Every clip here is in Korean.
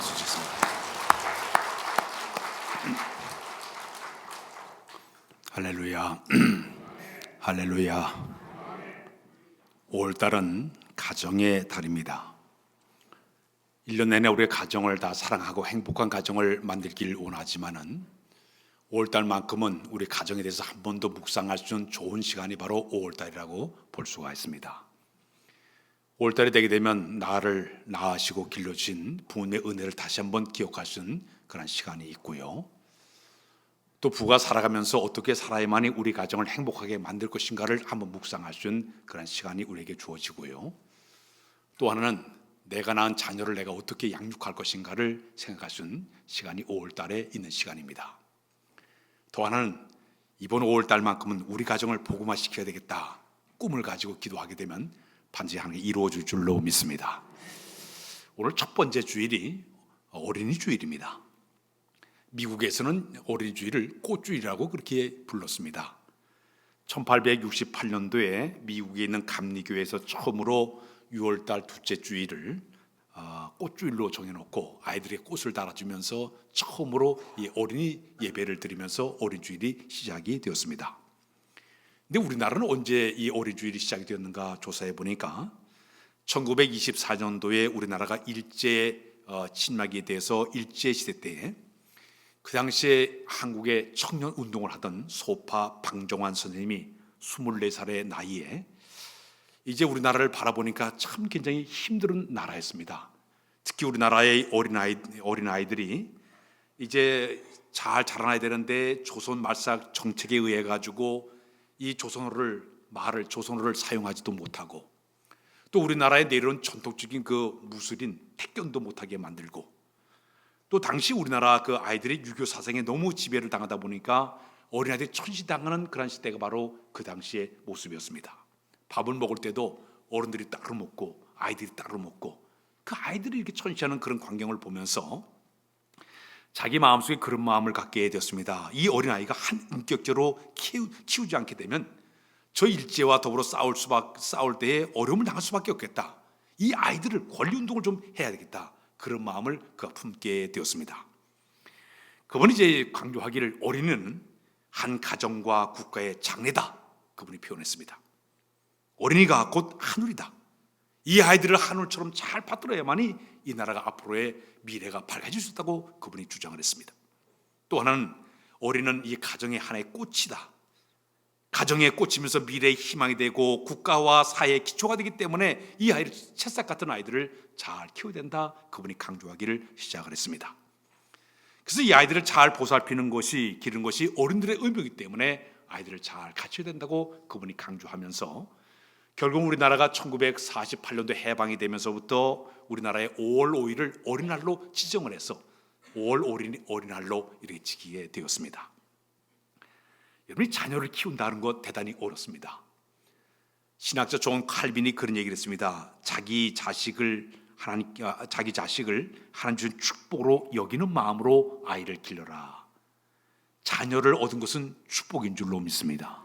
박수 주십니다. 할렐루야. 할렐루야. 5월달은 가정의 달입니다. 1년 내내 우리의 가정을 다 사랑하고 행복한 가정을 만들길 원하지만은 5월달만큼은 우리 가정에 대해서 한 번 더 묵상할 수 있는 좋은 시간이 바로 5월달이라고 볼 수가 있습니다. 5월달이 되게 되면 나를 낳으시고 길러주신 부모님의 은혜를 다시 한번 기억할 수 있는 그런 시간이 있고요. 또 부가 살아가면서 어떻게 살아야만이 우리 가정을 행복하게 만들 것인가를 한번 묵상할 수 있는 그런 시간이 우리에게 주어지고요. 또 하나는 내가 낳은 자녀를 내가 어떻게 양육할 것인가를 생각할 수 있는 시간이 5월달에 있는 시간입니다. 또 하나는 이번 5월달만큼은 우리 가정을 복음화시켜야 되겠다 꿈을 가지고 기도하게 되면 반드시 하나님이 이루어질 줄로 믿습니다. 오늘 첫 번째 주일이 어린이 주일입니다. 미국에서는 어린이 주일을 꽃주일이라고 그렇게 불렀습니다. 1868년도에 미국에 있는 감리교회에서 처음으로 6월달 둘째 주일을 꽃주일로 정해놓고 아이들의 꽃을 달아주면서 처음으로 이 어린이 예배를 드리면서 어린이 주일이 시작이 되었습니다. 근데 우리나라는 언제 이 어린이 주일이 시작이 되었는가 조사해 보니까 1924년도에 우리나라가 일제 침략에 대해서 일제 시대 때에 그 당시에 한국의 청년 운동을 하던 소파 방정환 선생님이 24살의 나이에 이제 우리나라를 바라보니까 참 굉장히 힘든 나라였습니다. 특히 우리나라의 어린아이들이 이제 잘 자라나야 되는데 조선 말살 정책에 의해 가지고 이 조선어를 사용하지도 못하고 또 우리나라에 내려온 전통적인 그 무술인 태권도 못하게 만들고 또 당시 우리나라 그 아이들이 유교 사상에 너무 지배를 당하다 보니까 어린아이들이 천시당하는 그런 시대가 바로 그 당시의 모습이었습니다. 밥을 먹을 때도 어른들이 따로 먹고 아이들이 따로 먹고 그 아이들이 이렇게 천시하는 그런 광경을 보면서 자기 마음속에 그런 마음을 갖게 되었습니다. 이 어린아이가 한 인격적으로 키우지 않게 되면 저 일제와 더불어 싸울 때에 어려움을 당할 수밖에 없겠다. 이 아이들을 권리운동을 좀 해야 되겠다. 그런 마음을 그가 품게 되었습니다. 그분이 이제 강조하기를 어린이는 한 가정과 국가의 장래다. 그분이 표현했습니다. 어린이가 곧 하늘이다. 이 아이들을 하늘처럼 잘 받들어야만이 이 나라가 앞으로의 미래가 밝아질 수 있다고 그분이 주장을 했습니다. 또 하나는 어린이는 이 가정의 하나의 꽃이다. 가정에 꽂히면서 미래의 희망이 되고 국가와 사회의 기초가 되기 때문에 이 아이를 새싹 같은 아이들을 잘 키워야 된다. 그분이 강조하기를 시작을 했습니다. 그래서 이 아이들을 잘 보살피는 것이 기르는 것이 어른들의 의무이기 때문에 아이들을 잘 갖춰야 된다고 그분이 강조하면서 결국 우리나라가 1948년도 해방이 되면서부터 우리나라의 5월 5일을 어린이날로 지정을 해서 5월 어린이날로 이렇게 지키게 되었습니다. 여러분이 자녀를 키운다는 것 대단히 어렵습니다. 신학자 존 칼빈이 그런 얘기를 했습니다. 자기 자식을 하나님 주신 축복으로 여기는 마음으로 아이를 길러라. 자녀를 얻은 것은 축복인 줄로 믿습니다.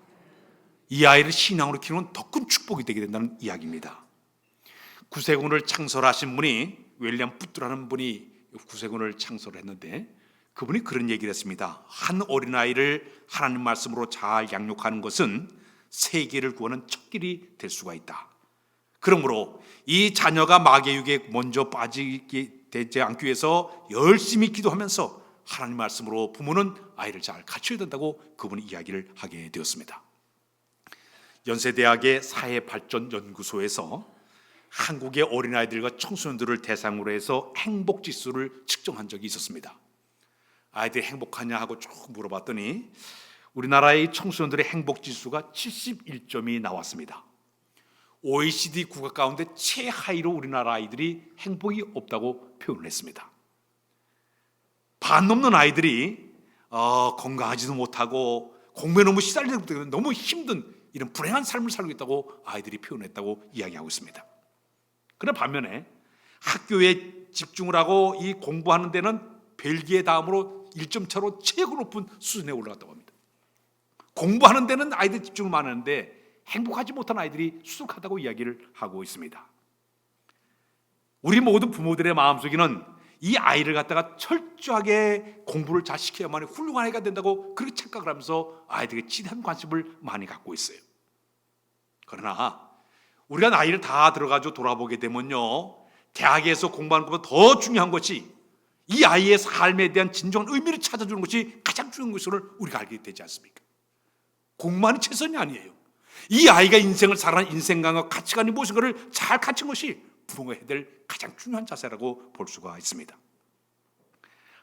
이 아이를 신앙으로 키우는 더 큰 축복이 되게 된다는 이야기입니다. 구세군을 창설하신 분이 윌리엄 푸트라는 분이 구세군을 창설을 했는데 그분이 그런 얘기를 했습니다. 한 어린아이를 하나님 말씀으로 잘 양육하는 것은 세계를 구하는 첫 길이 될 수가 있다. 그러므로 이 자녀가 마귀의 유혹에 먼저 빠지게 되지 않기 위해서 열심히 기도하면서 하나님 말씀으로 부모는 아이를 잘 갖춰야 된다고 그분이 이야기를 하게 되었습니다. 연세대학의 사회발전연구소에서 한국의 어린아이들과 청소년들을 대상으로 해서 행복지수를 측정한 적이 있었습니다. 아이들이 행복하냐 하고 쭉 물어봤더니 우리나라의 청소년들의 행복지수가 71점이 나왔습니다. OECD 국가 가운데 최하위로 우리나라 아이들이 행복이 없다고 표현을 했습니다. 반 넘는 아이들이 건강하지도 못하고 공부에 너무 시달리고 너무 힘든 이런 불행한 삶을 살고 있다고 아이들이 표현했다고 이야기하고 있습니다. 그러나 반면에 학교에 집중을 하고 이 공부하는 데는 벨기에 다음으로 1점 차로 최고 높은 수준에 올라갔다고 합니다. 공부하는 데는 아이들 집중을 많이 하는데 행복하지 못한 아이들이 수두룩하다고 이야기를 하고 있습니다. 우리 모든 부모들의 마음속에는 이 아이를 갖다가 철저하게 공부를 잘 시켜야만 훌륭한 아이가 된다고 그렇게 착각을 하면서 아이들에게 지대한 관심을 많이 갖고 있어요. 그러나 우리가 나이를 다 들어가지고 돌아보게 되면요, 대학에서 공부하는 것보다 더 중요한 것이 이 아이의 삶에 대한 진정한 의미를 찾아주는 것이 가장 중요한 것을 우리가 알게 되지 않습니까? 공부만이 최선이 아니에요. 이 아이가 인생을 살아가는 인생관과 가치관이 무엇인가를 잘 갖춘 것이 부모가 해야 될 가장 중요한 자세라고 볼 수가 있습니다.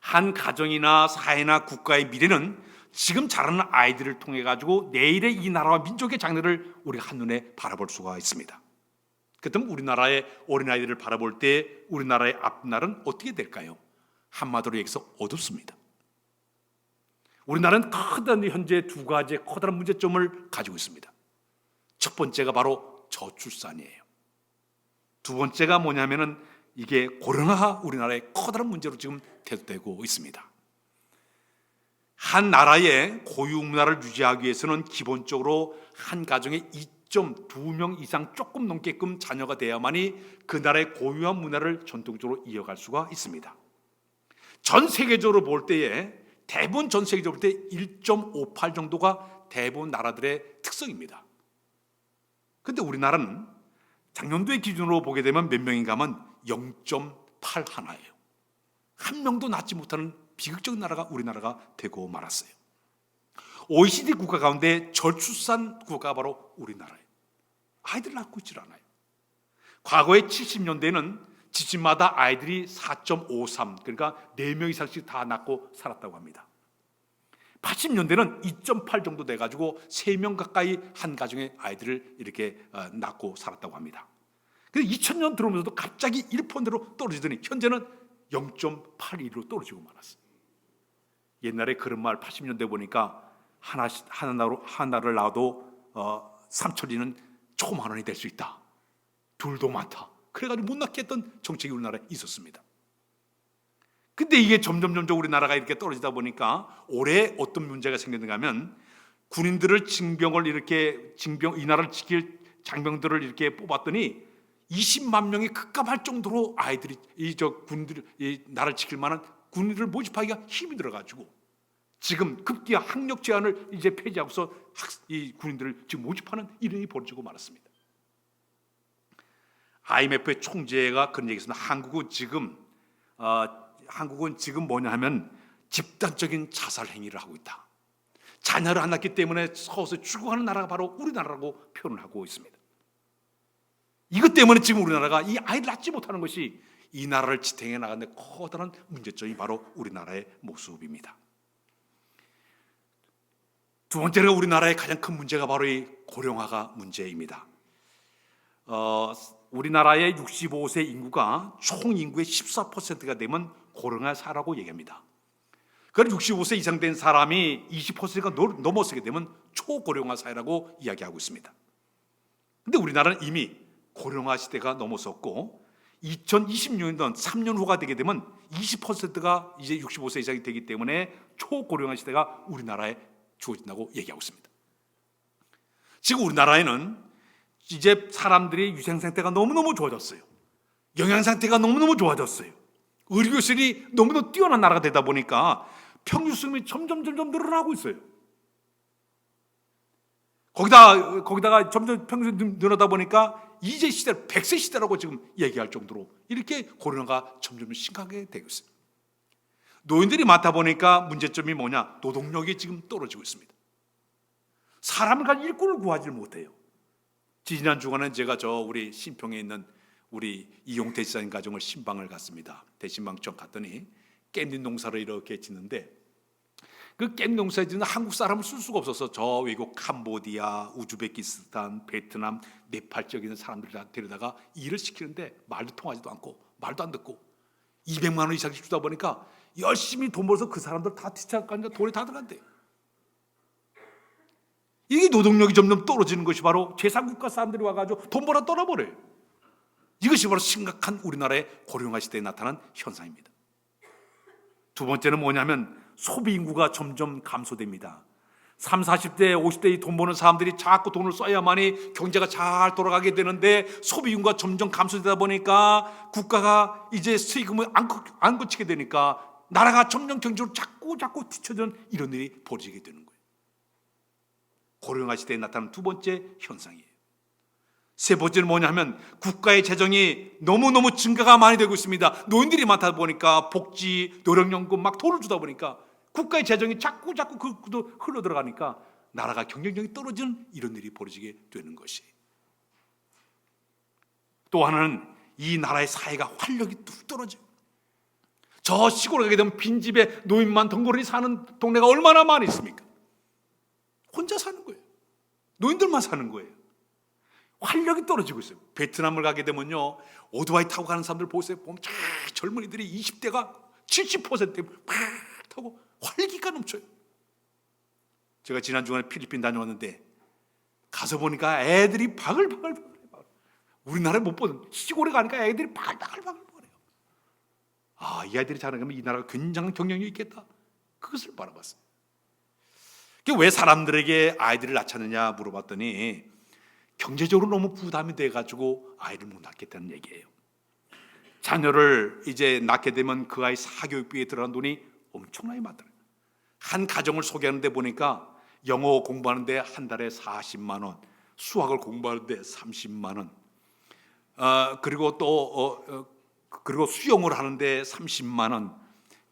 한 가정이나 사회나 국가의 미래는 지금 자라는 아이들을 통해 가지고 내일의 이 나라와 민족의 장래를 우리가 한눈에 바라볼 수가 있습니다. 그렇다면 우리나라의 어린아이들을 바라볼 때 우리나라의 앞날은 어떻게 될까요? 한마디로 얘기해서 어둡습니다. 우리나라는 커다란 현재 두 가지의 커다란 문제점을 가지고 있습니다. 첫 번째가 바로 저출산이에요. 두 번째가 뭐냐면은 이게 고령화가 우리나라의 커다란 문제로 지금 대두되고 있습니다. 한 나라의 고유 문화를 유지하기 위해서는 기본적으로 한 가정에 2.2명 이상 조금 넘게끔 자녀가 돼야만이 그 나라의 고유한 문화를 전통적으로 이어갈 수가 있습니다. 전 세계적으로 볼 때에 대부분 전 세계적으로 볼 때 1.58 정도가 대부분 나라들의 특성입니다. 그런데 우리나라는 작년도의 기준으로 보게 되면 몇 명인가 하면 0.8 하나예요. 한 명도 낳지 못하는 비극적인 나라가 우리나라가 되고 말았어요. OECD 국가 가운데 저출산 국가가 바로 우리나라예요. 아이들 낳고 있질 않아요. 과거의 70년대에는 집집마다 아이들이 4.53, 그러니까 4명 이상씩 다 낳고 살았다고 합니다. 80년대는 2.8 정도 돼가지고 3명 가까이 한 가정의 아이들을 이렇게 낳고 살았다고 합니다. 그래서 2000년 들어오면서도 갑자기 1%로 떨어지더니 현재는 0.82로 떨어지고 말았어요. 옛날에 그런 말 80년대 보니까 하나를 낳아도 삼천리는 조그만 원이 될 수 있다. 둘도 많다. 그래가지고 못 낳게 했던 정책이 우리나라에 있었습니다. 근데 이게 점점 우리나라가 이렇게 떨어지다 보니까 올해 어떤 문제가 생겼는가 하면 군인들을 이 나라를 지킬 장병들을 이렇게 뽑았더니 20만 명이 급감할 정도로 아이들이 군인들이 이 나라를 지킬 만한 군인들을 모집하기가 힘이 들어가지고 지금 급기야 학력 제한을 이제 폐지하고서 이 군인들을 지금 모집하는 일이 벌어지고 말았습니다. IMF의 총재가 그런 얘기했습니다. 한국은 지금 뭐냐 하면 집단적인 자살 행위를 하고 있다. 자녀를 안 낳기 때문에 서서 죽어가는 나라가 바로 우리나라라고 표현을 하고 있습니다. 이것 때문에 지금 우리나라가 이 아이를 낳지 못하는 것이 이 나라를 지탱해 나가는 데 커다란 문제점이 바로 우리나라의 모습입니다. 두 번째로 우리나라의 가장 큰 문제가 바로 이 고령화가 문제입니다. 우리나라의 65세 인구가 총 인구의 14%가 되면 고령화 사라고 얘기합니다. 그럼 65세 이상 된 사람이 20%가 넘어서게 되면 초고령화 사회라고 이야기하고 있습니다. 그런데 우리나라는 이미 고령화 시대가 넘어섰고 2026년 3년 후가 되게 되면 20%가 이제 65세 이상이 되기 때문에 초고령화 시대가 우리나라에 주어진다고 얘기하고 있습니다. 지금 우리나라에는 이제 사람들의 유생 상태가 너무너무 좋아졌어요. 영양 상태가 너무너무 좋아졌어요. 의료기술이 너무너무 뛰어난 나라가 되다 보니까 평균 수명이 점점 늘어나고 있어요. 거기다가 점점 평균이 늘어나다 보니까 이제 시대 100세 시대라고 지금 얘기할 정도로 이렇게 고령화가 점점 심각하게 되고 있어요. 노인들이 많다 보니까 문제점이 뭐냐? 노동력이 지금 떨어지고 있습니다. 사람을 가진 일꾼을 구하지 못해요. 지난 주간에 제가 우리 신평에 있는 우리 이용태 지사님 가정을 신방을 갔습니다. 대신방청 갔더니 깻잎 농사를 이렇게 짓는데 그 깻잎 농사에 짓는 한국 사람을 쓸 수가 없어서 저 외국 캄보디아, 우즈베키스탄, 베트남, 네팔 지역에 있는 사람들을 다 데려다가 일을 시키는데 말도 통하지도 않고 말도 안 듣고 200만 원 이상씩 주다 보니까 열심히 돈 벌어서 그 사람들 다 뒤쳐가니까 돈이 다 들어간대요. 이게 노동력이 점점 떨어지는 것이 바로 제3국가 사람들이 와가지고 돈 벌어 떠나버려요. 이것이 바로 심각한 우리나라의 고령화 시대에 나타난 현상입니다. 두 번째는 뭐냐면 소비 인구가 점점 감소됩니다. 30, 40대, 50대 돈 버는 사람들이 자꾸 돈을 써야만이 경제가 잘 돌아가게 되는데 소비윤과 점점 감소되다 보니까 국가가 이제 수익금을 안 거치게 되니까 나라가 점점 경제로 자꾸 뒤처지는 이런 일이 벌어지게 되는 거예요. 고령화 시대에 나타나는 두 번째 현상이에요. 세 번째는 뭐냐면 국가의 재정이 너무너무 증가가 많이 되고 있습니다. 노인들이 많다 보니까 복지, 노령연금 막 돈을 주다 보니까 국가의 재정이 자꾸 그도 흘러 들어가니까 나라가 경쟁력이 떨어지는 이런 일이 벌어지게 되는 것이. 또 하나는 이 나라의 사회가 활력이 뚝 떨어져요. 저 시골에 가게 되면 빈집에 노인만 덩그러니 사는 동네가 얼마나 많이 있습니까? 혼자 사는 거예요. 노인들만 사는 거예요. 활력이 떨어지고 있어요. 베트남을 가게 되면요, 오토바이 타고 가는 사람들 보세요. 보면 젊은이들이 20대가 70% 막 타고 활기가 넘쳐요. 제가 지난 주간에 필리핀 다녀왔는데 가서 보니까 애들이 바글바글. 우리나라에 못 보는 시골에 가니까 애들이 바글바글. 아, 이 아이들이 자라면 이 나라가 굉장한 경쟁력이 있겠다. 그것을 바라봤어요. 왜 사람들에게 아이들을 낳자느냐 물어봤더니 경제적으로 너무 부담이 돼가지고 아이를 못 낳겠다는 얘기예요. 자녀를 이제 낳게 되면 그 아이 사교육비에 들어간 돈이 엄청나게 많더라고요. 한 가정을 소개하는데 보니까 영어 공부하는데 한 달에 40만 원, 수학을 공부하는데 30만 원, 그리고 또 그리고 수영을 하는데 30만 원,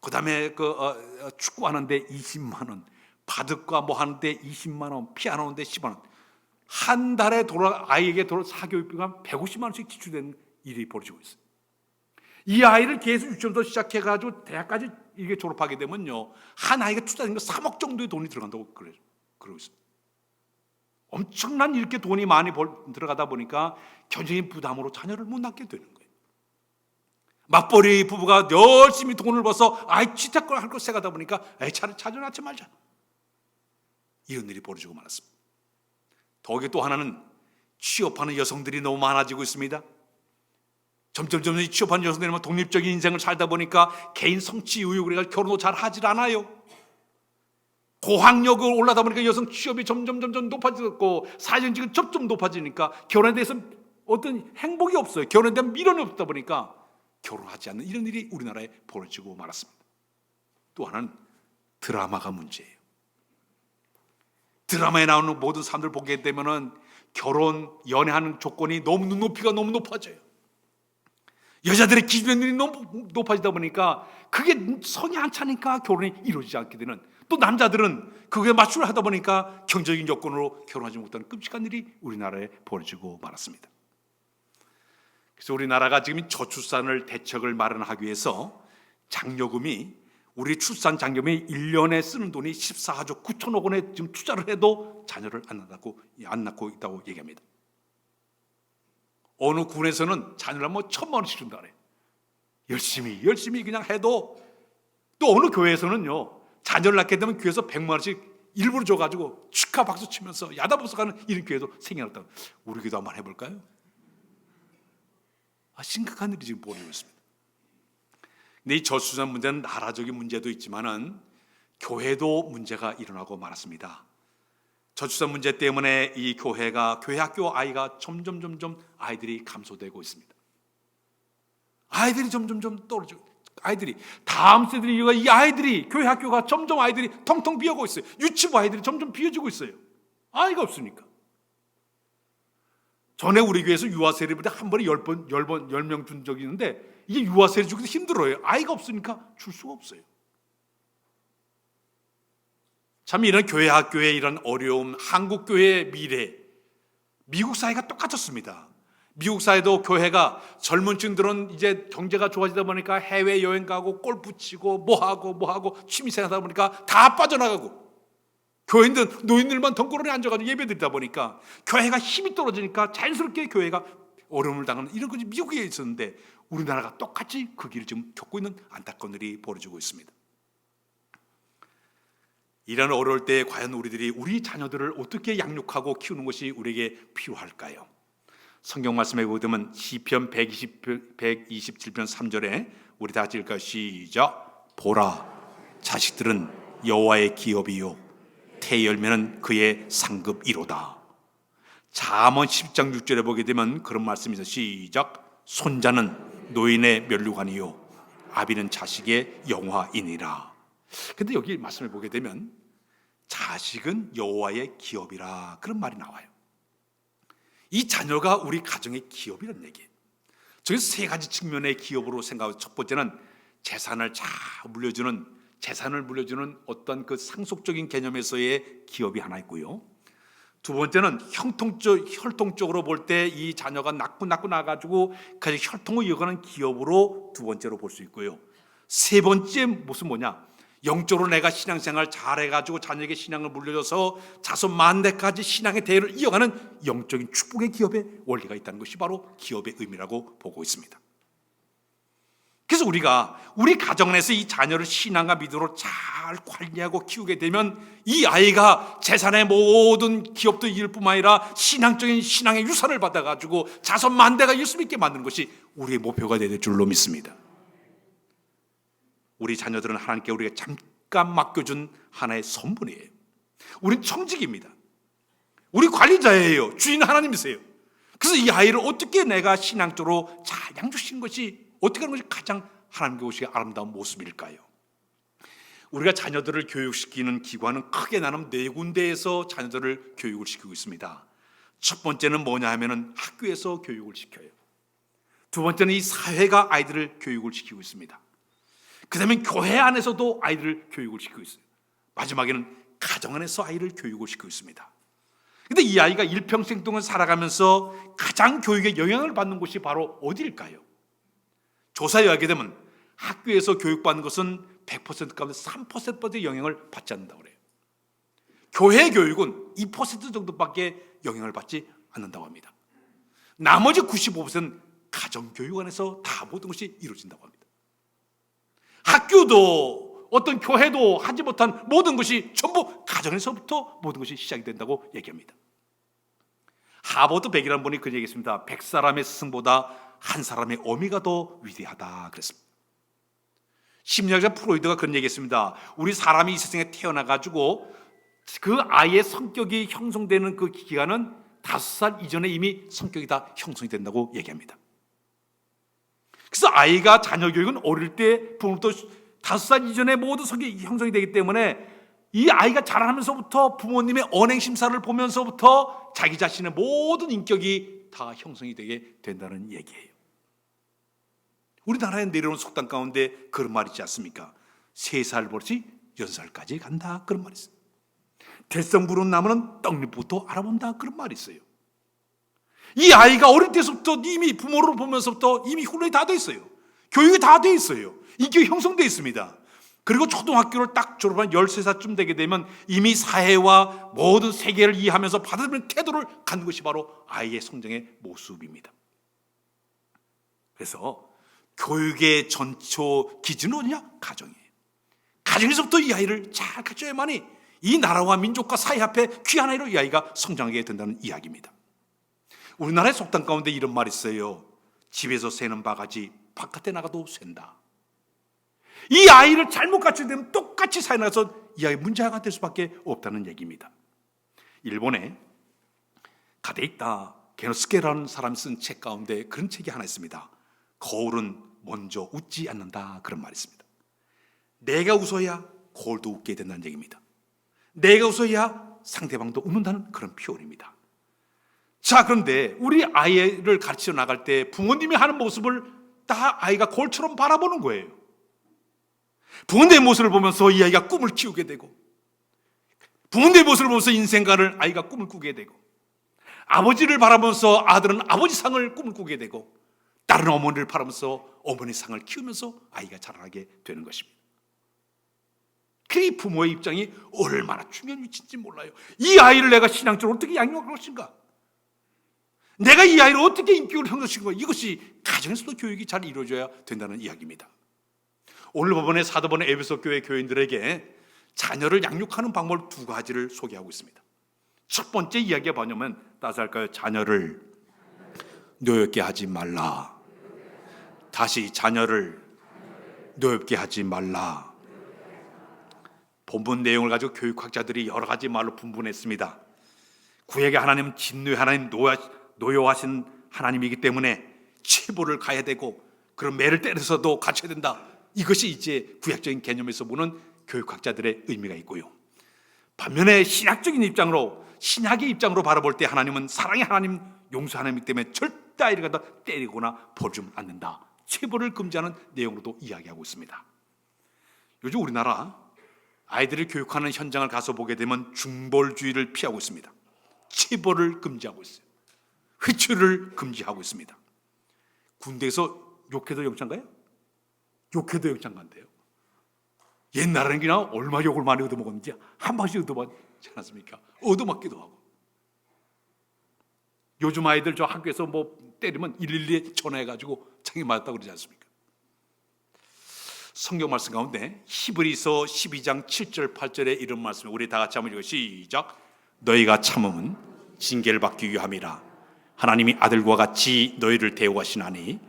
그다음에 축구하는데 20만 원, 바둑과 뭐 하는데 20만 원, 피아노 하는데 10만 원. 한 달에 아이에게 사교육비가 150만 원씩 지출되는 일이 벌어지고 있어요. 이 아이를 계속 유치원부터 시작해가지고 대학까지 이게 졸업하게 되면요, 한 아이가 투자된 거 3억 정도의 돈이 들어간다고 그러고 있습니다. 엄청난 이렇게 돈이 많이 들어가다 보니까 경제적인 부담으로 자녀를 못 낳게 되는 거예요. 맞벌이 부부가 열심히 돈을 벌어서 아이 취직을 할 것 생각하다 보니까 자녀 낳지 말자. 이런 일이 벌어지고 말았습니다. 더욱이 또 하나는 취업하는 여성들이 너무 많아지고 있습니다. 점점 취업하는 여성들이 독립적인 인생을 살다 보니까 개인 성취 의욕을 해서 결혼도 잘 하질 않아요. 고학력을 올라다 보니까 여성 취업이 점점 높아지고 사회적인 점점 높아지니까 결혼에 대해서 어떤 행복이 없어요. 결혼에 대한 미련이 없다 보니까 결혼하지 않는 이런 일이 우리나라에 벌어지고 말았습니다. 또 하나는 드라마가 문제예요. 드라마에 나오는 모든 사람들 보게 되면은 결혼, 연애하는 조건이 너무 눈높이가 너무 높아져요. 여자들의 기준이 너무 높아지다 보니까 그게 성이 안 차니까 결혼이 이루어지지 않게 되는, 또 남자들은 그게 맞추려 하다 보니까 경제적인 여건으로 결혼하지 못하는 끔찍한 일이 우리나라에 벌어지고 말았습니다. 그래서 우리나라가 지금 저출산을 대책을 마련하기 위해서 장려금이, 우리 출산 장려금이 1년에 쓰는 돈이 14조 9천억 원에 지금 투자를 해도 자녀를 안 낳고 있다고 얘기합니다. 어느 군에서는 자녀를 뭐 1,000만 원씩 준다 그래요. 열심히 그냥 해도. 또 어느 교회에서는요, 자녀를 낳게 되면 교회에서 100만 원씩 일부러 줘가지고 축하 박수 치면서 야다복수하는 이런 교회도 생겨났다. 우리 교회도 한번 해볼까요? 심각한 일이 지금 벌어지고 있습니다. 근데 이 저출산 문제는 나라적인 문제도 있지만은 교회도 문제가 일어나고 말았습니다. 저출산 문제 때문에 이 교회 학교 아이가 점점 아이들이 감소되고 있습니다. 아이들이 점점 떨어지고, 아이들이 다음 세대들이 이 아이들이 교회 학교가 점점 아이들이 텅텅 비어가고 있어요. 유치부 아이들이 점점 비어지고 있어요. 아이가 없으니까. 전에 우리 교회에서 유아세례부터 한 번에 10명 준 적이 있는데, 이게 유아세례 주기도 힘들어요. 아이가 없으니까 줄 수가 없어요. 참 이런 교회 학교의 이런 어려움, 한국 교회의 미래, 미국 사회가 똑같았습니다. 미국 사회도 교회가 젊은 층들은 이제 경제가 좋아지다 보니까 해외 여행 가고 골프 치고 뭐하고 취미생활 하다 보니까 다 빠져나가고, 교인들 노인들만 덩그러니 앉아가지고 예배드리다 보니까 교회가 힘이 떨어지니까 자연스럽게 교회가 어려움을 당하는 이런 것이 미국에 있었는데, 우리나라가 똑같이 그 길을 지금 겪고 있는 안타까운 일이 벌어지고 있습니다. 이런 어려울 때 과연 우리 자녀들을 어떻게 양육하고 키우는 것이 우리에게 필요할까요? 성경 말씀에 보면 시편 127편 3절에 우리 다 같이 읽을까요? 시작. 보라, 자식들은 여호와의 기업이요 태 열매는 그의 상급 1호다. 잠언 10장 6절에 보게 되면 그런 말씀이 있어요. 시작. 손자는 노인의 면류관이요 아비는 자식의 영화이니라. 근데 여기 말씀을 보게 되면 자식은 여호와의 기업이라 그런 말이 나와요. 이 자녀가 우리 가정의 기업이라는 얘기예요. 저기서 세 가지 측면의 기업으로 생각하고, 첫 번째는 재산을 물려주는 어떤 그 상속적인 개념에서의 기업이 하나 있고요. 두 번째는 혈통적으로 볼 때 이 자녀가 낳고 나가지고 그 혈통을 이어가는 기업으로 두 번째로 볼 수 있고요. 세 번째 무슨 뭐냐? 영적으로 내가 신앙생활 잘해가지고 자녀에게 신앙을 물려줘서 자손 만대까지 신앙의 대를 이어가는 영적인 축복의 기업의 원리가 있다는 것이 바로 기업의 의미라고 보고 있습니다. 그래서 우리가 우리 가정 안에서 이 자녀를 신앙과 믿음으로 잘 관리하고 키우게 되면 이 아이가 재산의 모든 기업도 이을 뿐만 아니라 신앙적인 신앙의 유산을 받아가지고 자손 만대가 이을 수 있게 만드는 것이 우리의 목표가 될 줄로 믿습니다. 우리 자녀들은 하나님께 우리가 잠깐 맡겨준 하나의 선분이에요. 우린 청직입니다. 우리 관리자예요. 주인 하나님이세요. 그래서 이 아이를 어떻게 내가 신앙적으로 잘 양육시킨 것이, 어떻게 하는 것이 가장 하나님께 오시기 아름다운 모습일까요? 우리가 자녀들을 교육시키는 기관은 크게 나누면 네 군데에서 자녀들을 교육을 시키고 있습니다. 첫 번째는 뭐냐 하면은 학교에서 교육을 시켜요. 두 번째는 이 사회가 아이들을 교육을 시키고 있습니다. 그 다음에 교회 안에서도 아이들을 교육을 시키고 있어요. 마지막에는 가정 안에서 아이를 교육을 시키고 있습니다. 근데 이 아이가 일평생 동안 살아가면서 가장 교육에 영향을 받는 곳이 바로 어디일까요? 조사에 하게 되면 학교에서 교육받는 것은 100% 가운데 3%의 영향을 받지 않는다고 그래요. 교회 교육은 2% 정도밖에 영향을 받지 않는다고 합니다. 나머지 95%는 가정교육 안에서 다 모든 것이 이루어진다고 합니다. 학교도 어떤 교회도 하지 못한 모든 것이 전부 가정에서부터 모든 것이 시작이 된다고 얘기합니다. 하버드 100이라는 분이 그런 얘기했습니다. 100사람의 스승보다 한 사람의 어미가 더 위대하다 그랬습니다. 심리학자 프로이드가 그런 얘기했습니다. 우리 사람이 이 세상에 태어나가지고 그 아이의 성격이 형성되는 그 기간은 5살 이전에 이미 성격이 다 형성이 된다고 얘기합니다. 그래서 아이가 자녀 교육은 어릴 때 부모부터 5살 이전에 모든 성격이 형성이 되기 때문에 이 아이가 자라면서부터 부모님의 언행 심사를 보면서부터 자기 자신의 모든 인격이 다 형성이 되게 된다는 얘기예요. 우리나라에 내려온 속담 가운데 그런 말이 있지 않습니까? 3살 버릇이 6살까지 간다 그런 말이 있어요. 될성 부른 나무는 떡잎부터 알아본다 그런 말이 있어요. 이 아이가 어릴 때부터 이미 부모를 보면서부터 이미 훈련이 다 돼 있어요. 교육이 다 돼 있어요. 인격이 형성돼 있습니다. 그리고 초등학교를 딱 졸업한 13살쯤 되게 되면 이미 사회와 모든 세계를 이해하면서 받아들이는 태도를 갖는 것이 바로 아이의 성장의 모습입니다. 그래서 교육의 전초 기준은 뭐냐? 가정이에요. 가정에서부터 이 아이를 잘 가져야만이 이 나라와 민족과 사회 앞에 귀한 아이로 이 아이가 성장하게 된다는 이야기입니다. 우리나라의 속담 가운데 이런 말이 있어요. 집에서 새는 바가지 바깥에 나가도 샌다. 이 아이를 잘못 갖추게 되면 똑같이 사회 나가서 이 아이 문제가 될 수밖에 없다는 얘기입니다. 일본에 가데이타 게노스케라는 사람이 쓴 책 가운데 그런 책이 하나 있습니다. 거울은 먼저 웃지 않는다 그런 말이 있습니다. 내가 웃어야 거울도 웃게 된다는 얘기입니다. 내가 웃어야 상대방도 웃는다는 그런 표현입니다. 자, 그런데 우리 아이를 가르쳐 나갈 때 부모님이 하는 모습을 다 아이가 거울처럼 바라보는 거예요. 부모님의 모습을 보면서 이 아이가 꿈을 키우게 되고, 부모님의 모습을 보면서 인생관을 아이가 꿈을 꾸게 되고, 아버지를 바라보면서 아들은 아버지 상을 꿈을 꾸게 되고, 다른 어머니를 바라보면서 어머니 상을 키우면서 아이가 자라나게 되는 것입니다. 그 부모의 입장이 얼마나 중요한 위치인지 몰라요. 이 아이를 내가 신앙적으로 어떻게 양육할 것인가? 내가 이 아이를 어떻게 인격을 형성시키는가? 이것이 가정에서도 교육이 잘 이루어져야 된다는 이야기입니다. 오늘 법원의 사도번의 에베소 교회 교인들에게 자녀를 양육하는 방법 2가지를 소개하고 있습니다. 첫 번째 이야기가 뭐냐면 따스할까요? 자녀를 노엽게 하지 말라. 다시 자녀를 노엽게 하지 말라. 본문 내용을 가지고 교육학자들이 여러 가지 말로 분분했습니다. 구약의 하나님은 진노의 하나님, 노여하신 하나님이기 때문에 체벌을 가야 되고 그런 매를 때려서도 갇혀야 된다. 이것이 이제 구약적인 개념에서 보는 교육학자들의 의미가 있고요. 반면에 신약적인 입장으로, 신약의 입장으로 바라볼 때 하나님은 사랑의 하나님, 용서 하나님이기 때문에 절대 아이를 갖다 때리거나 벌주면 안 된다. 체벌을 금지하는 내용으로도 이야기하고 있습니다. 요즘 우리나라 아이들을 교육하는 현장을 가서 보게 되면 중벌주의를 피하고 있습니다. 체벌을 금지하고 있어요. 회초를 금지하고 있습니다. 군대에서 욕해도 영창가요? 욕해도 영창간대요. 옛날에는 그냥 얼마 욕을 많이 얻어먹었는지 한 번씩 얻어먹지 않았습니까? 얻어먹기도 하고. 요즘 아이들 저 학교에서 뭐 때리면 112에 전화해가지고 자기 맞았다고 그러지 않습니까? 성경 말씀 가운데 히브리서 12장 7절 8절에 이런 말씀을 우리 다 같이 한번 읽어 시작. 너희가 참음은 징계를 받기 위함이라. 하나님이 아들과 같이 너희를 대우하시나니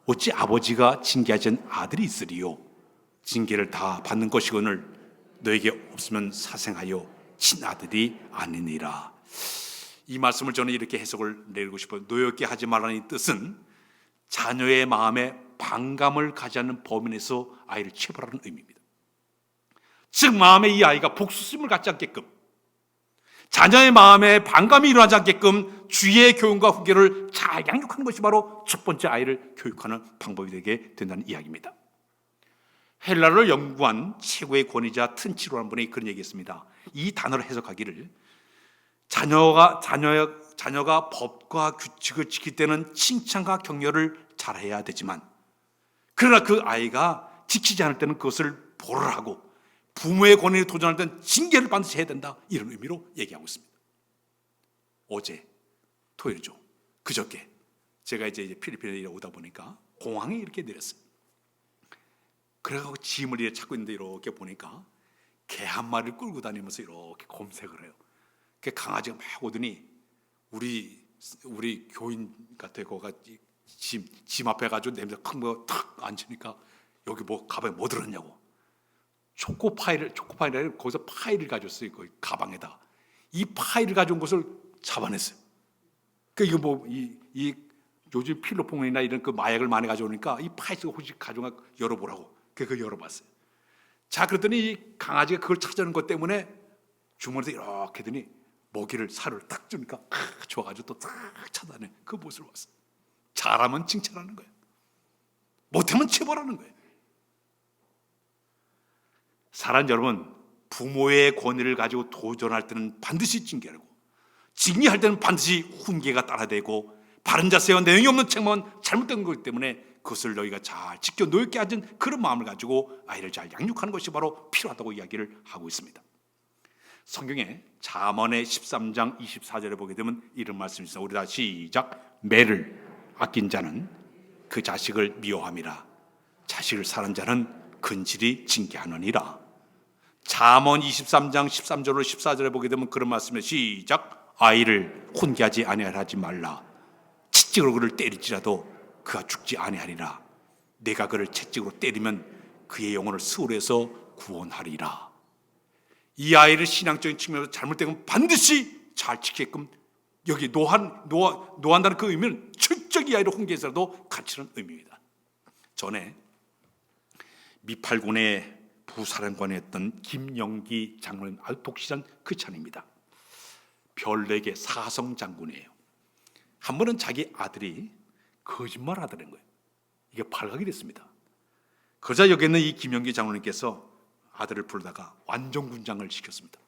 어찌 아버지가 징계하지 않은 아들이 있으리요. 징계를 다 받는 것이거늘 너에게 없으면 사생하여 친아들이 아니니라. 이 말씀을 저는 이렇게 해석을 내리고 싶어요. 노엽게 하지 말라는 뜻은 자녀의 마음에 반감을 가지 않는 범위 내에서 아이를 체벌하는 의미입니다. 즉 마음에 이 아이가 복수심을 갖지 않게끔, 자녀의 마음에 반감이 일어나지 않게끔 주의 교훈과 훈계를 잘 양육하는 것이 바로 첫 번째 아이를 교육하는 방법이 되게 된다는 이야기입니다. 헬라어를 연구한 최고의 권위자 튼치로라는 분이 그런 얘기했습니다. 이 단어를 해석하기를 자녀가 법과 규칙을 지킬 때는 칭찬과 격려를 잘해야 되지만 그러나 그 아이가 지키지 않을 때는 그것을 보를 하고 부모의 권위에 도전할 때는 징계를 반드시 해야 된다. 이런 의미로 얘기하고 있습니다. 어제 토요일이죠. 그저께 제가 이제 필리핀에 오다 보니까 공항에 이렇게 내렸어요. 그래가지고 짐을 이렇게 찾고 있는데 이렇게 보니까 개 한 마리를 끌고 다니면서 이렇게 검색을 해요. 그 강아지가 막 오더니 우리 교인 같아. 거가 짐 앞에 가지고 냄새 큰 거 탁 앉으니까 여기 뭐 가방에 뭐 들었냐고. 초코파이를 거기서 파이를 가졌어요. 거기 가방에다. 이 파이를 가져온 것을 잡아냈어요. 그 이거 뭐 이 요즘 필로폰이나 이런 그 마약을 많이 가져오니까 이 파이 속에 혹시 가져가 열어보라고. 그거 열어봤어요. 자, 그랬더니 이 강아지가 그걸 찾아낸 것 때문에 주머니에서 이렇게 하더니 먹이를 사료를 딱 주니까 좋아가지고 또 딱 찾아내. 그 모습을 봤어요. 잘하면 칭찬하는 거예요. 못하면 체벌하는 거예요. 사랑 여러분, 부모의 권위를 가지고 도전할 때는 반드시 징계하고 징계할 때는 반드시 훈계가 따라야 되고 바른 자세와 내용이 없는 책만 잘못된 거기 때문에 그것을 너희가 잘 지켜 노엽게 하는 그런 마음을 가지고 아이를 잘 양육하는 것이 바로 필요하다고 이야기를 하고 있습니다. 성경에 잠언의 13장 24절에 보게 되면 이런 말씀이 있습니다. 우리 다 시작. 매를 아낀 자는 그 자식을 미워함이라. 자식을 사는 자는 근실이 징계하느니라. 잠언 23장 13절로 14절에 보게 되면 그런 말씀이 시작. 아이를 혼계하지 아니하지 말라. 채찍으로 그를 때릴지라도 그가 죽지 아니하리라. 내가 그를 채찍으로 때리면 그의 영혼을 스올에서 구원하리라. 이 아이를 신앙적인 측면에서 잘못되면 반드시 잘 지키게끔 여기 노한다는 그 의미는 철저히 이 아이를 훈계해서라도 가르치는 의미입니다. 전에 미팔군의 부사령관이었던 김영기 장군은 아주 독실한 그 찬입니다. 별네개 사성 장군이에요. 한 번은 자기 아들이 거짓말 하더라는 거예요. 이게 발각이 됐습니다. 그러자 여기 있는 이 김영기 장군님께서 아들을 부르다가 완전군장을 시켰습니다.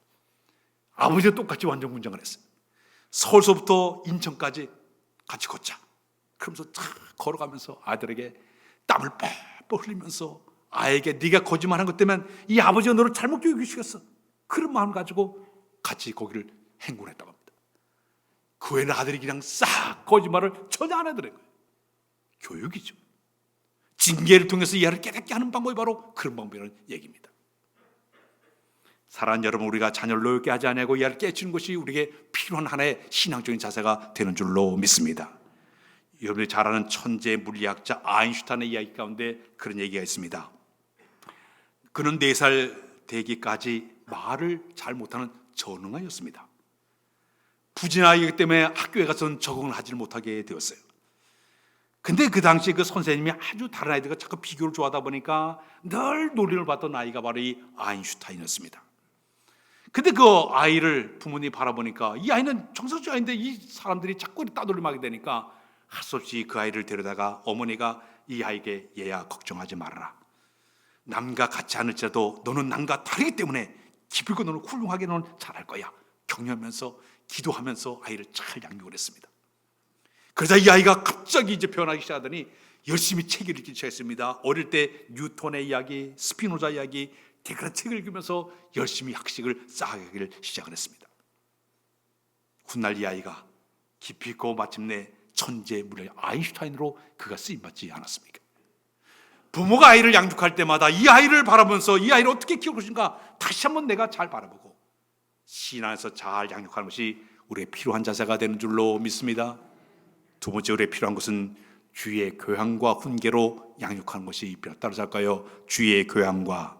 아버지가 똑같이 완전군장을 했어요. 서울서부터 인천까지 같이 걷자. 그러면서 쫙 걸어가면서 아들에게 땀을 뻘뻘 흘리면서 아이에게 네가 거짓말한 것 때문에 이 아버지가 너를 잘못 교육시켰어. 그런 마음을 가지고 같이 거기를 행군했다고 합니다. 그 외에는 아들이 그냥 싹 거짓말을 전혀 안 하더라고요. 교육이죠. 징계를 통해서 이 아이를 깨닫게 하는 방법이 바로 그런 방법이라는 얘기입니다. 사랑하는 여러분, 우리가 자녀를 노엽게 하지 않고 이 아이를 깨치는 것이 우리에게 필요한 하나의 신앙적인 자세가 되는 줄로 믿습니다. 여러분이 잘 아는 천재 물리학자 아인슈타인의 이야기 가운데 그런 얘기가 있습니다. 그는 4살 되기까지 말을 잘 못하는 전능아이였습니다. 부진아이기 때문에 학교에 가서는 적응을 하지 못하게 되었어요. 근데 그 당시에 그 선생님이 아주 다른 아이들과 자꾸 비교를 좋아하다 보니까 늘 놀림을 받던 아이가 바로 이 아인슈타인이었습니다. 근데 그 아이를 부모님이 바라보니까 이 아이는 정상적인 아이인데 이 사람들이 자꾸 따돌림하게 되니까 할 수 없이 그 아이를 데려다가 어머니가 이 아이에게 얘야 걱정하지 말아라. 남과 같지 않을지라도 너는 남과 다르기 때문에 기필코 너는 훌륭하게 너는 잘할 거야. 격려하면서 기도하면서 아이를 잘 양육을 했습니다. 그러자 이 아이가 갑자기 이제 변하기 시작하더니 열심히 책을 읽기 시작했습니다. 어릴 때 뉴턴의 이야기, 스피노자 이야기, 데카르트 책을 읽으면서 열심히 학식을 쌓아가기를 시작을 했습니다. 훗날 이 아이가 깊이 있고 마침내 천재 무려 아인슈타인으로 그가 쓰임받지 않았습니까? 부모가 아이를 양육할 때마다 이 아이를 바라보면서 이 아이를 어떻게 키울 것인가 다시 한번 내가 잘 바라보고 신앙에서 잘 양육하는 것이 우리의 필요한 자세가 되는 줄로 믿습니다. 두 번째 우리의 필요한 것은 주의 교양과 훈계로 양육하는 것이 필요하다. 따라서 할까요? 주의 교양과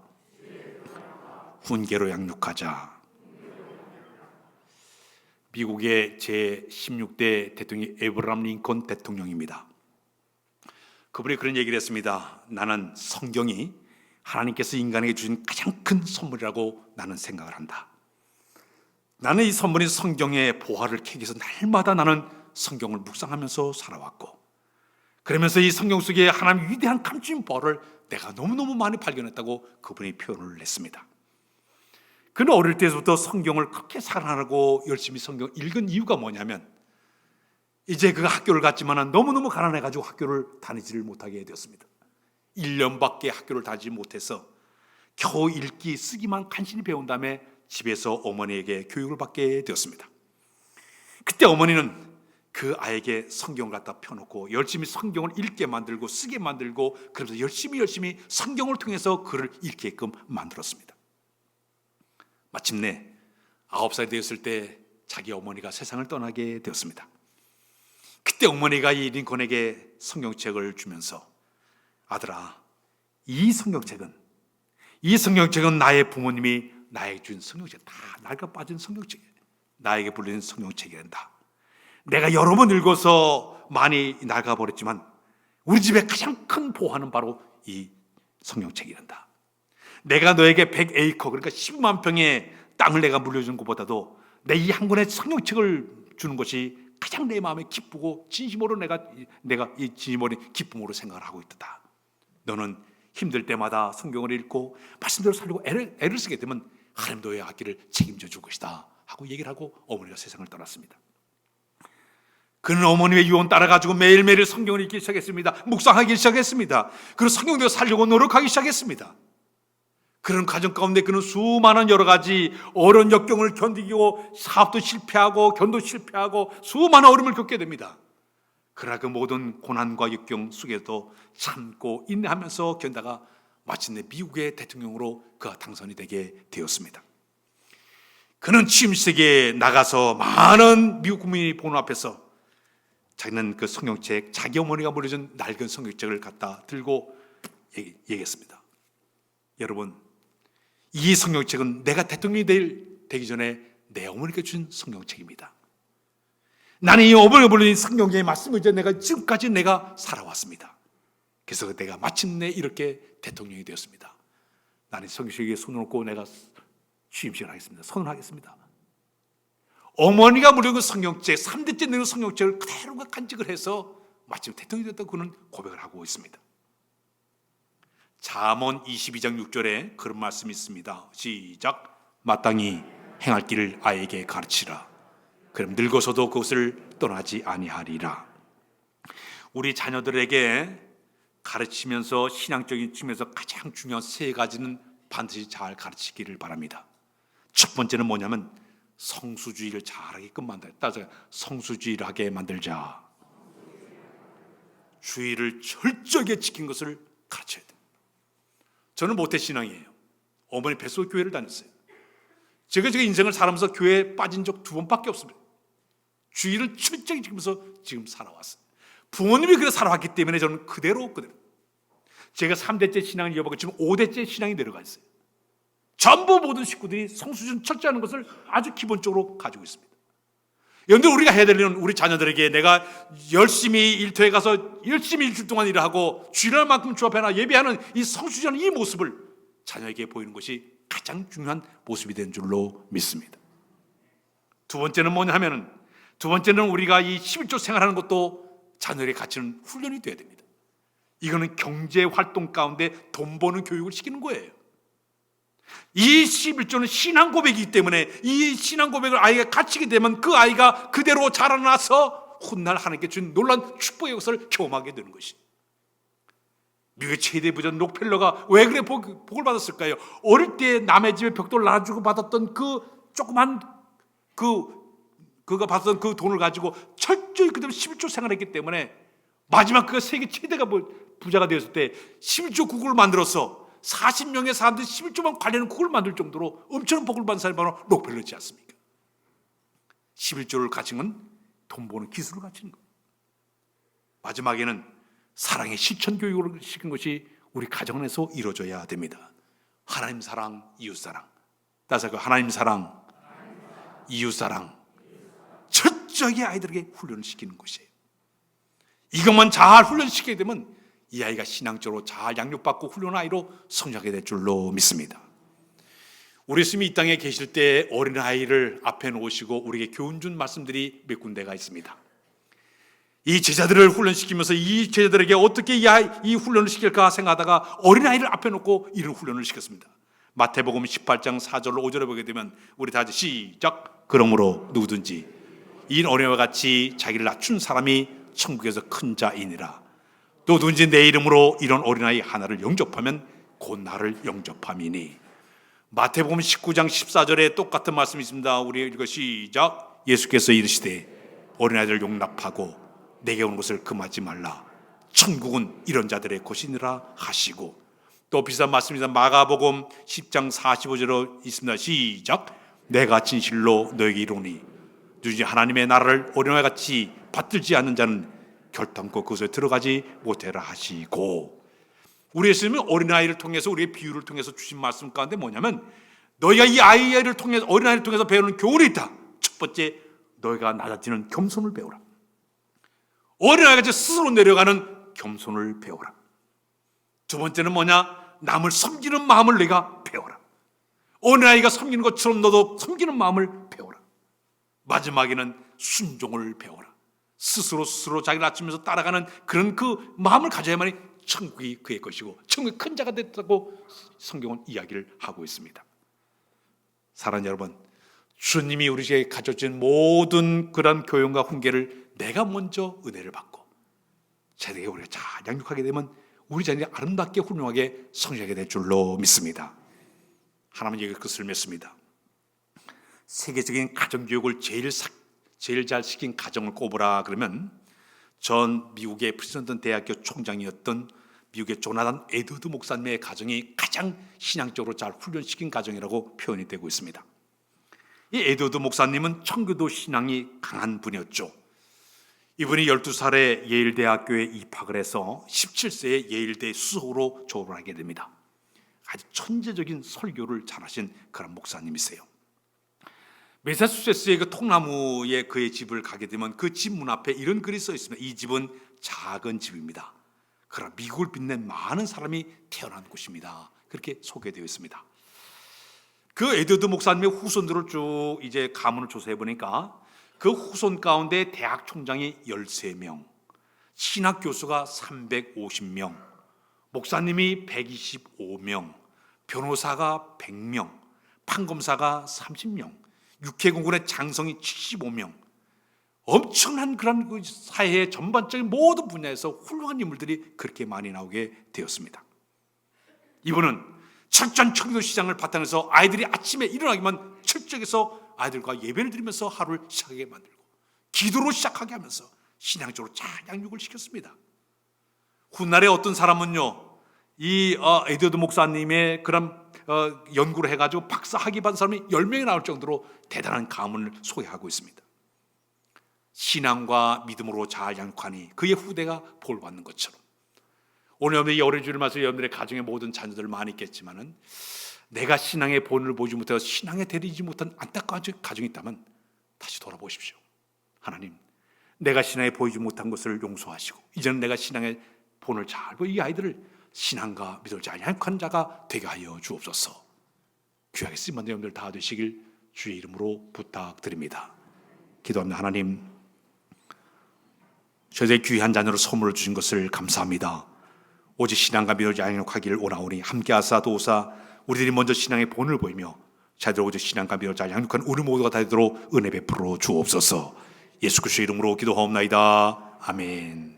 훈계로 양육하자. 미국의 제16대 대통령이 에브라함 링컨 대통령입니다. 그분이 그런 얘기를 했습니다. 나는 성경이 하나님께서 인간에게 주신 가장 큰 선물이라고 나는 생각을 한다. 나는 이 선물인 성경의 보화를 캐기 위해서 날마다 나는 성경을 묵상하면서 살아왔고, 그러면서 이 성경 속에 하나님의 위대한 감추인 보화를 내가 너무너무 많이 발견했다고 그분이 표현을 했습니다. 그는 어릴 때부터 성경을 그렇게 사랑하고 열심히 성경을 읽은 이유가 뭐냐면, 이제 그가 학교를 갔지만 너무너무 가난해가지고 학교를 다니지를 못하게 되었습니다. 1년밖에 학교를 다니지 못해서 겨우 읽기 쓰기만 간신히 배운 다음에 집에서 어머니에게 교육을 받게 되었습니다. 그때 어머니는 그 아이에게 성경을 갖다 펴놓고 열심히 성경을 읽게 만들고 쓰게 만들고, 그러면서 열심히 성경을 통해서 글을 읽게끔 만들었습니다. 마침내 9살이 되었을 때 자기 어머니가 세상을 떠나게 되었습니다. 그때 어머니가 이 링컨에게 성경책을 주면서, 아들아, 이 성경책은 나의 부모님이 나에게 준 성경책, 다 낡아 빠진 성경책이에요. 나에게 불리는 성경책이란다. 내가 여러 번 읽어서 많이 낡아버렸지만 우리 집의 가장 큰 보화는 바로 이 성경책이란다. 내가 너에게 100에이커, 그러니까 10만 평의 땅을 내가 물려준 것보다도 내 이 한 권의 성경책을 주는 것이 가장 내 마음에 기쁘고 진심으로 내가 이 진심으로 기쁨으로 생각을 하고 있다. 너는 힘들 때마다 성경을 읽고 말씀대로 살려고 애를 쓰게 되면 하나님 너의 앞길을 책임져 줄 것이다 하고 얘기를 하고 어머니가 세상을 떠났습니다. 그는 어머니의 유언 따라가지고 매일매일 성경을 읽기 시작했습니다. 묵상하기 시작했습니다. 그리고 성경대로 살려고 노력하기 시작했습니다. 그런 가정 가운데 그는 수많은 여러 가지 어려운 역경을 견디고 사업도 실패하고 견도 실패하고 수많은 어려움을 겪게 됩니다. 그러나 그 모든 고난과 역경 속에도 참고 인내하면서 견다가 마침내 미국의 대통령으로 그가 당선이 되게 되었습니다. 그는 취임식에 나가서 많은 미국 국민이 보는 앞에서 자기는 그 성경책, 자기 어머니가 물려준 낡은 성경책을 갖다 들고 얘기했습니다. 여러분, 이 성경책은 내가 대통령이 되기 전에 내 어머니께 준 성경책입니다. 나는 이 어머니가 불린 성경의 말씀을 이제 내가 지금까지 내가 살아왔습니다. 그래서 내가 마침내 이렇게 대통령이 되었습니다. 나는 성경책에 손을 얹고 내가 취임식을 하겠습니다. 선언하겠습니다. 어머니가 물려준 성경책, 3대째 내는 성경책을 그대로 간직을 해서 마침 대통령이 됐다고 그는 고백을 하고 있습니다. 잠언 22장 6절에 그런 말씀이 있습니다. 시작. 마땅히 행할 길을 아이에게 가르치라. 그럼 늙어서도 그것을 떠나지 아니하리라. 우리 자녀들에게 가르치면서 신앙적인 측면에서 가장 중요한 세 가지는 반드시 잘 가르치기를 바랍니다. 첫 번째는 뭐냐면 성수주의를 잘하게끔 만들자. 따라서 성수주의를 하게 만들자. 주의를 철저하게 지킨 것을 가르쳐야 돼요. 저는 모태신앙이에요. 어머니 뱃속 교회를 다녔어요. 제가 인생을 살아면서 교회에 빠진 적 2번밖에 없습니다. 주의를 철저히 지키면서 지금 살아왔어요. 부모님이 그래 살아왔기 때문에 저는 그대로. 제가 3대째 신앙을 이어받고 지금 5대째 신앙이 내려가 있어요. 전부 모든 식구들이 성수준 철저하는 것을 아주 기본적으로 가지고 있습니다. 여러분들, 우리가 해야 될 일은 우리 자녀들에게 내가 열심히 일터에 가서 열심히 일주일 동안 일을 하고 주일날 만큼 주 앞에 나 예배하는 이 성수전 이 모습을 자녀에게 보이는 것이 가장 중요한 모습이 된 줄로 믿습니다. 두 번째는 뭐냐 하면은, 두 번째는 우리가 이 11조 생활하는 것도 자녀에게 가르치는 훈련이 되어야 됩니다. 이거는 경제 활동 가운데 돈 버는 교육을 시키는 거예요. 이 11조는 신앙 고백이기 때문에 이 신앙 고백을 아이가 갖추게 되면 그 아이가 그대로 자라나서 훗날 하나님께 준 놀라운 축복의 것을 경험하게 되는 것입니다. 미국의 최대 부자 록펠러가 왜 그래 복을 받았을까요? 어릴 때 남의 집에 벽돌 나눠주고 받았던 그 조그만 그가 받았던 그 돈을 가지고 철저히 그대로 11조 생활했기 때문에 마지막 그가 세계 최대가 부자가 되었을 때 11조 국을 만들어서 40명의 사람들이 11조만 관리하는 국을 만들 정도로 엄청난 복을 받은 사람이 바로 록펠러지 않습니까? 11조를 가진 건 돈 버는 기술을 가진 것. 마지막에는 사랑의 실천 교육을 시킨 것이 우리 가정 안에서 이루어져야 됩니다. 하나님 사랑, 이웃 사랑. 따라서 그 하나님 사랑, 이웃 사랑, 철저하게 아이들에게 훈련을 시키는 것이에요. 이것만 잘 훈련시키게 되면 이 아이가 신앙적으로 잘 양육받고 훌륭한 아이로 성장하게 될 줄로 믿습니다. 우리 예수님이 이 땅에 계실 때 어린아이를 앞에 놓으시고 우리에게 교훈 준 말씀들이 몇 군데가 있습니다. 이 제자들을 훈련시키면서 이 제자들에게 어떻게 이 훈련을 시킬까 생각하다가 어린아이를 앞에 놓고 이런 훈련을 시켰습니다. 마태복음 18장 4절로 5절에 보게 되면 우리 다 같이 시작. 그러므로 누구든지 이 어린아이와 같이 자기를 낮춘 사람이 천국에서 큰 자이니라. 또 누구든지 내 이름으로 이런 어린아이 하나를 영접하면 곧 나를 영접함이니. 마태복음 19장 14절에 똑같은 말씀이 있습니다. 우리 읽어 시작. 예수께서 이르시되 어린아이들을 용납하고 내게 오는 것을 금하지 말라. 천국은 이런 자들의 곳이니라 하시고, 또 비슷한 말씀입니다. 마가복음 10장 45절로 있습니다. 시작. 내가 진실로 너에게 이르노니 누구든지 하나님의 나라를 어린아이같이 받들지 않는 자는 결단코 그것에 들어가지 못해라 하시고, 우리 예수님은 어린아이를 통해서 우리의 비유를 통해서 주신 말씀 가운데 뭐냐면, 너희가 이 아이를 통해서 어린아이를 통해서 배우는 교훈이 있다. 첫 번째, 너희가 낮아지는 겸손을 배우라. 어린아이같이 스스로 내려가는 겸손을 배워라. 두 번째는 뭐냐? 남을 섬기는 마음을 내가 배워라. 어린아이가 섬기는 것처럼 너도 섬기는 마음을 배워라. 마지막에는 순종을 배워라. 스스로 자기를 낮추면서 따라가는 그런 그 마음을 가져야만이 천국이 그의 것이고 천국의 큰 자가 됐다고 성경은 이야기를 하고 있습니다. 사랑하는 여러분, 주님이 우리에게 가져준 모든 그런 교훈과 훈계를 내가 먼저 은혜를 받고 제대로 우리가 잘 양육하게 되면 우리 자녀이 아름답게 훌륭하게 성장하게 될 줄로 믿습니다. 하나님은 그것을 믿습니다. 세계적인 가정교육을 제일 잘 시킨 가정을 꼽으라 그러면 전 미국의 프린스턴 대학교 총장이었던 미국의 조나단 에드워드 목사님의 가정이 가장 신앙적으로 잘 훈련시킨 가정이라고 표현이 되고 있습니다. 이 에드워드 목사님은 청교도 신앙이 강한 분이었죠. 이분이 12살에 예일대학교에 입학을 해서 17세에 예일대 수석으로 졸업을 하게 됩니다. 아주 천재적인 설교를 잘하신 그런 목사님이세요. 매사추세츠의 그 통나무에 그의 집을 가게 되면 그 집 문 앞에 이런 글이 써 있습니다. 이 집은 작은 집입니다. 그러나 미국을 빛낸 많은 사람이 태어난 곳입니다. 그렇게 소개되어 있습니다. 그 에드워드 목사님의 후손들을 쭉 이제 가문을 조사해 보니까 그 후손 가운데 대학 총장이 13명, 신학 교수가 350명, 목사님이 125명, 변호사가 100명, 판검사가 30명, 육해공군의 장성이 75명, 엄청난 그런 그 사회의 전반적인 모든 분야에서 훌륭한 인물들이 그렇게 많이 나오게 되었습니다. 이분은 철저한 청교도 시장을 바탕에서 아이들이 아침에 일어나기만 철저해서 아이들과 예배를 드리면서 하루를 시작하게 만들고 기도로 시작하게 하면서 신앙적으로 잘 양육을 시켰습니다. 훗날에 어떤 사람은요, 이 에드워드 목사님의 그런 연구를 해가지고 박사 학위 받은 사람이 10명이 나올 정도로 대단한 가문을 소개하고 있습니다. 신앙과 믿음으로 잘 양육하니 그의 후대가 복을 받는 것처럼, 오늘 여러분들이 어린 주일 말씀 여러분들의 가정의 모든 자녀들 많이 있겠지만은 내가 신앙의 본을 보지 못해서 신앙에 대리지 못한 안타까운 가정이 있다면 다시 돌아보십시오. 하나님, 내가 신앙에 보이지 못한 것을 용서하시고 이제는 내가 신앙의 본을 잘 보고 이 아이들을 신앙과 믿을 자 양육한 자가 되게 하여 주옵소서. 귀하게 쓰임받는 여러분들 다 되시길 주의 이름으로 부탁드립니다. 기도합니다. 하나님, 저희의 귀한 자녀로 선물을 주신 것을 감사합니다. 오직 신앙과 믿을 자 양육하기를 원하오니 함께하사 도우사 우리들이 먼저 신앙의 본을 보이며 자들 오직 신앙과 믿을 자 양육한 우리 모두가 다 되도록 은혜 베풀어 주옵소서. 예수 그리스도의 이름으로 기도하옵나이다. 아멘.